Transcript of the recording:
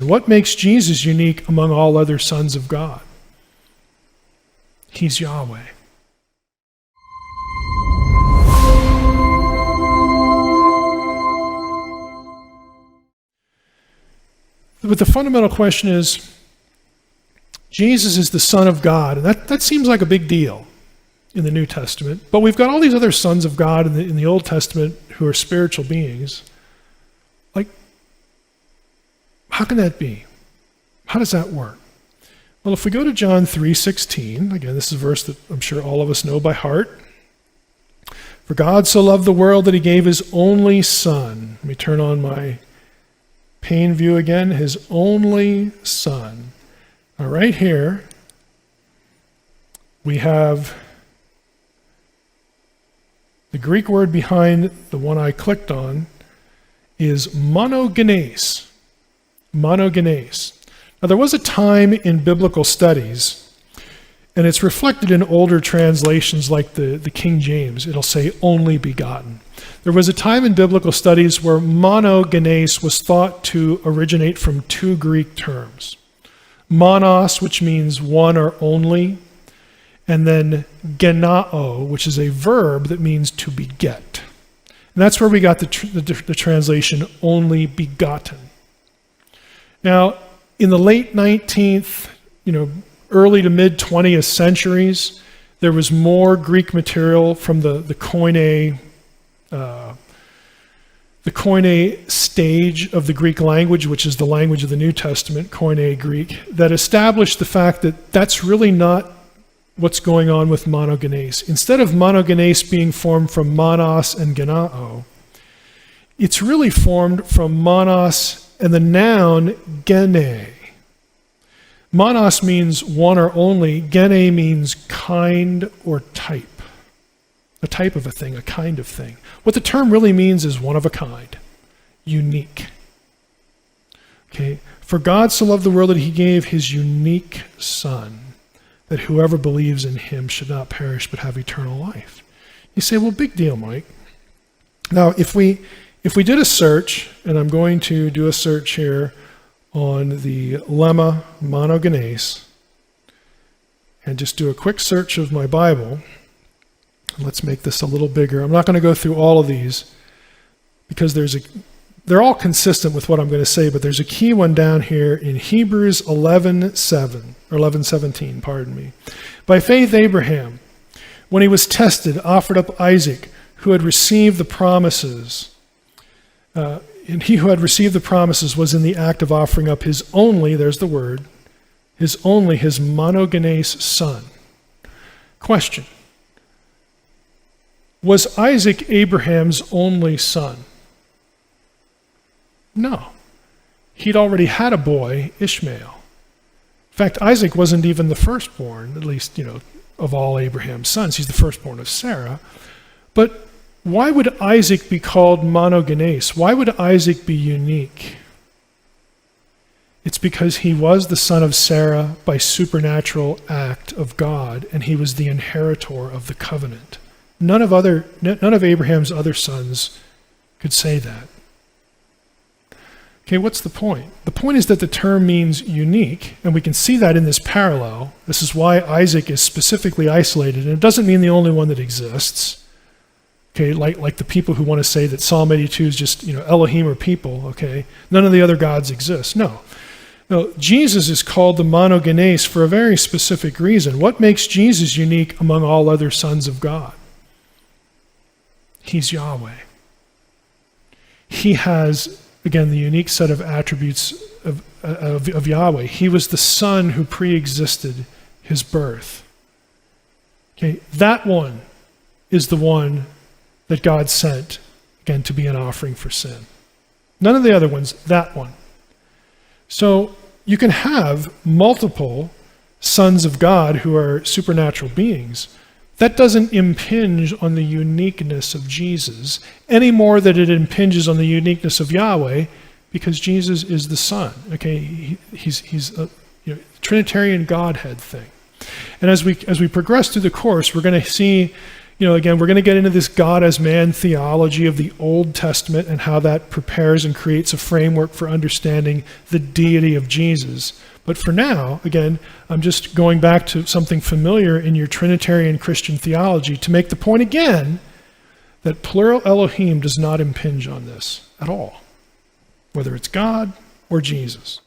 question. What makes Jesus unique among all other sons of God? He's Yahweh. But the fundamental question is, Jesus is the Son of God, and that seems like a big deal in the New Testament. But we've got all these other sons of God in the Old Testament who are spiritual beings. Like, how can that be? How does that work? Well, if we go to John 3:16, again, this is a verse that I'm sure all of us know by heart. For God so loved the world that he gave his only Son. Let me turn on my pane view again. His only Son. Now, right here, we have the Greek word behind the one I clicked on is monogenes. Monogenes. Now, there was a time in biblical studies, and it's reflected in older translations like the King James. It'll say only begotten. There was a time in biblical studies where monogenes was thought to originate from two Greek terms. Monos, which means one or only, and then genao, which is a verb that means to beget. And that's where we got the translation only begotten. Now, in the late 19th, early to mid 20th centuries, there was more Greek material from the Koine stage of the Greek language, which is the language of the New Testament, Koine Greek, that established the fact that that's really not what's going on with monogenes. Instead of monogenes being formed from monos and genao, it's really formed from monos and the noun gene. Monos means one or only, gene means kind or type. A type of a thing, a kind of thing. What the term really means is one of a kind, unique. Okay, for God so loved the world that he gave his unique Son, that whoever believes in him should not perish but have eternal life. You say, well, big deal, Mike. Now, if we did a search, and I'm going to do a search here on the lemma monogenes, and just do a quick search of my Bible. Let's make this a little bigger. I'm not going to go through all of these because they're all consistent with what I'm going to say, but there's a key one down here in Hebrews 11:17, pardon me. By faith Abraham, when he was tested, offered up Isaac, who had received the promises. And he who had received the promises was in the act of offering up his only, there's the word, his monogenes son. Question. Was Isaac Abraham's only son? No. He'd already had a boy, Ishmael. In fact, Isaac wasn't even the firstborn, at least, of all Abraham's sons. He's the firstborn of Sarah. But why would Isaac be called monogenes? Why would Isaac be unique? It's because he was the son of Sarah by supernatural act of God, and he was the inheritor of the covenant. None of Abraham's other sons could say that. Okay, what's the point? The point is that the term means unique, and we can see that in this parallel. This is why Isaac is specifically isolated, and it doesn't mean the only one that exists. Okay, like the people who want to say that Psalm 82 is just, Elohim or people, okay? None of the other gods exist. No, Jesus is called the monogenes for a very specific reason. What makes Jesus unique among all other sons of God? He's Yahweh. He has, again, the unique set of attributes of Yahweh. He was the Son who pre-existed his birth. Okay, that one is the one that God sent, again, to be an offering for sin. None of the other ones, that one. So you can have multiple sons of God who are supernatural beings. That doesn't impinge on the uniqueness of Jesus any more than it impinges on the uniqueness of Yahweh, because Jesus is the Son. Okay, he's a Trinitarian Godhead thing. And as we progress through the course, we're going to see, Again, we're going to get into this God as man theology of the Old Testament and how that prepares and creates a framework for understanding the deity of Jesus. But for now, again, I'm just going back to something familiar in your Trinitarian Christian theology to make the point again that plural Elohim does not impinge on this at all, whether it's God or Jesus.